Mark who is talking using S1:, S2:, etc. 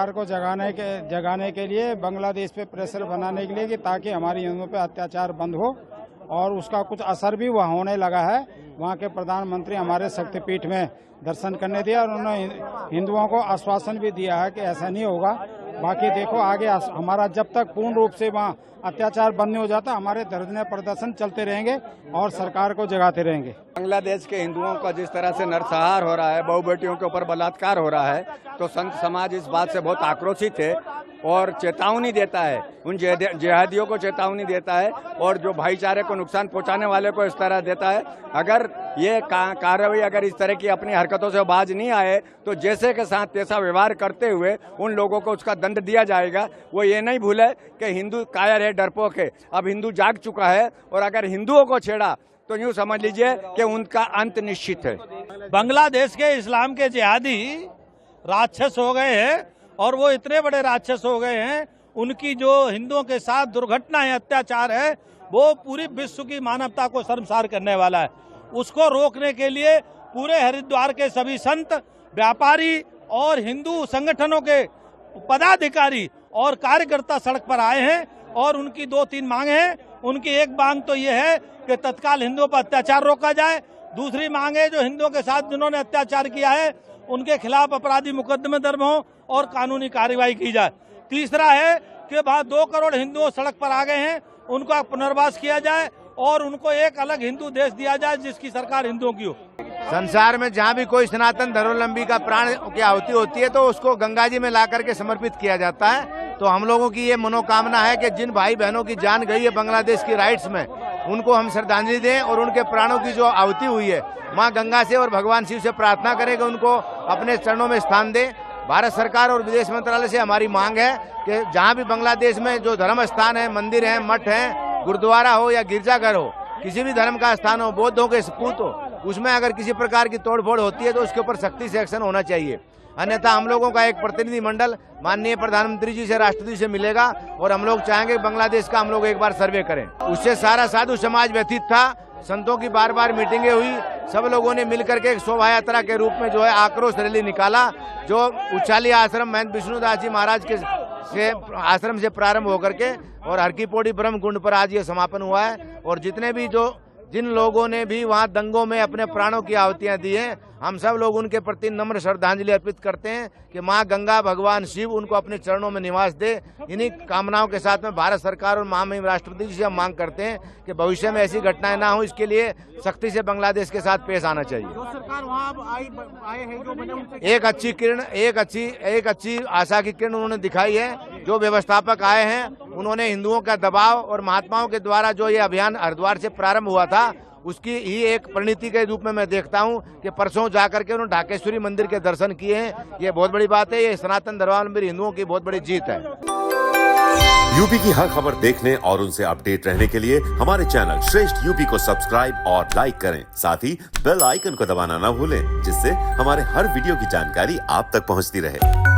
S1: सरकार को जगाने के लिए बांग्लादेश पे प्रेशर बनाने के लिए कि ताकि हमारी हिंदुओं पे अत्याचार बंद हो, और उसका कुछ असर भी वहाँ होने लगा है। वहाँ के प्रधानमंत्री हमारे शक्तिपीठ में दर्शन करने दिया और उन्होंने हिंदुओं को आश्वासन भी दिया है कि ऐसा नहीं होगा। बाकी देखो आगे हमारा जब तक पूर्ण रूप से वहाँ अत्याचार बंद नहीं हो जाता, हमारे धरने प्रदर्शन चलते रहेंगे और सरकार को जगाते रहेंगे।
S2: बांग्लादेश के हिंदुओं का जिस तरह से नरसंहार हो रहा है, बहु बेटियों के ऊपर बलात्कार हो रहा है, तो संत समाज इस बात से बहुत आक्रोशित है और चेतावनी देता है, उन जिहादियों को चेतावनी देता है और जो भाईचारे को नुकसान पहुंचाने वाले को इस तरह देता है। अगर ये कार्रवाई अगर इस तरह की अपनी हरकतों से बाज नहीं आए तो जैसे के साथ तैसा व्यवहार करते हुए उन लोगों को उसका दंड दिया जाएगा। वो ये नहीं भूले कि हिंदू कायर है, डरपोक है। अब हिंदू जाग चुका है और अगर हिंदुओं को छेड़ा तो यूँ समझ लीजिए कि उनका अंत निश्चित है।
S3: बांग्लादेश के इस्लाम के जिहादी राक्षस हो गए हैं और वो इतने बड़े राक्षस हो गए हैं, उनकी जो हिंदुओं के साथ दुर्घटना है, अत्याचार है, वो पूरी विश्व की मानवता को शर्मसार करने वाला है। उसको रोकने के लिए पूरे हरिद्वार के सभी संत, व्यापारी और हिंदू संगठनों के पदाधिकारी और कार्यकर्ता सड़क पर आए हैं और उनकी 2-3 मांग हैं। उनकी एक मांग तो ये है कि तत्काल हिंदुओं पर अत्याचार रोका जाए। दूसरी मांग है जो हिंदुओं के साथ जिन्होंने अत्याचार किया है उनके खिलाफ अपराधी मुकदमे दर्ज हों और कानूनी कार्रवाई की जाए। तीसरा है कि 2 करोड़ हिंदुओं सड़क पर आ गए हैं, उनका पुनर्वास किया जाए और उनको एक अलग हिंदू देश दिया जाए जिसकी सरकार हिंदुओं की हो।
S4: संसार में जहाँ भी कोई सनातन धर्मावलंबी का प्राण की आहुति होती है तो उसको गंगा जी में ला करके समर्पित किया जाता है। तो हम लोगों की ये मनोकामना है कि जिन भाई बहनों की जान गई है बांग्लादेश की राइट्स में, उनको हम श्रद्धांजलि दें और उनके प्राणों की जो आहुति हुई है माँ गंगा से और भगवान शिव से प्रार्थना करें कि उनको अपने चरणों में स्थान दें। भारत सरकार और विदेश मंत्रालय से हमारी मांग है कि जहाँ भी बांग्लादेश में जो धर्म स्थान है, मंदिर है, मठ है, गुरुद्वारा हो या गिरजाघर हो, किसी भी धर्म का स्थान हो, बौद्धों के सपूत हो, उसमें अगर किसी प्रकार की तोड़फोड़ होती है तो उसके ऊपर सख्ती से एक्शन होना चाहिए। अन्यथा हम लोगों का एक प्रतिनिधि मंडल माननीय प्रधानमंत्री जी से, राष्ट्रपति से मिलेगा और हम लोग चाहेंगे बांग्लादेश का हम लोग एक बार सर्वे करें। उससे सारा साधु समाज व्यथित था। संतों की बार बार मीटिंगें हुई, सब लोगों ने मिलकर के एक शोभा यात्रा के रूप में जो है आक्रोश रैली निकाला, जो उच्चाली आश्रम महंत विष्णुदास जी महाराज के आश्रम से प्रारंभ होकर के और हर की पौड़ी ब्रह्म कुंड पर आज ये समापन हुआ है। और जिन लोगों ने भी वहाँ दंगों में अपने प्राणों की आहुतियाँ दी हैं, हम सब लोग उनके प्रति नम्र श्रद्धांजलि अर्पित करते हैं कि माँ गंगा, भगवान शिव उनको अपने चरणों में निवास दे। इन्हीं कामनाओं के साथ में भारत सरकार और महामहिम राष्ट्रपति जी से हम मांग करते हैं कि भविष्य में ऐसी घटनाएं ना हो, इसके लिए सख्ती से बांग्लादेश के साथ पेश आना चाहिए।
S5: जो सरकार वहाँ आए हैं, जो बने उनसे
S4: एक अच्छी किरण, एक अच्छी आशा की किरण उन्होंने दिखाई है। जो व्यवस्थापक आए हैं उन्होंने हिंदुओं का दबाव और महात्माओं के द्वारा जो ये अभियान हरिद्वार से प्रारंभ हुआ था उसकी ही एक परिणति के रूप में मैं देखता हूं कि परसों जाकर के उन्होंने ढाकेश्वरी मंदिर के दर्शन किए हैं। ये बहुत बड़ी बात है, ये सनातन धर्मावलंबी हिंदुओं की बहुत बड़ी जीत है।
S6: यूपी की हर खबर देखने और उनसे अपडेट रहने के लिए हमारे चैनल श्रेष्ठ यूपी को सब्सक्राइब और लाइक करें। साथ ही बेल आइकन को दबाना ना भूलें, जिससे हमारे हर वीडियो की जानकारी आप तक पहुंचती रहे।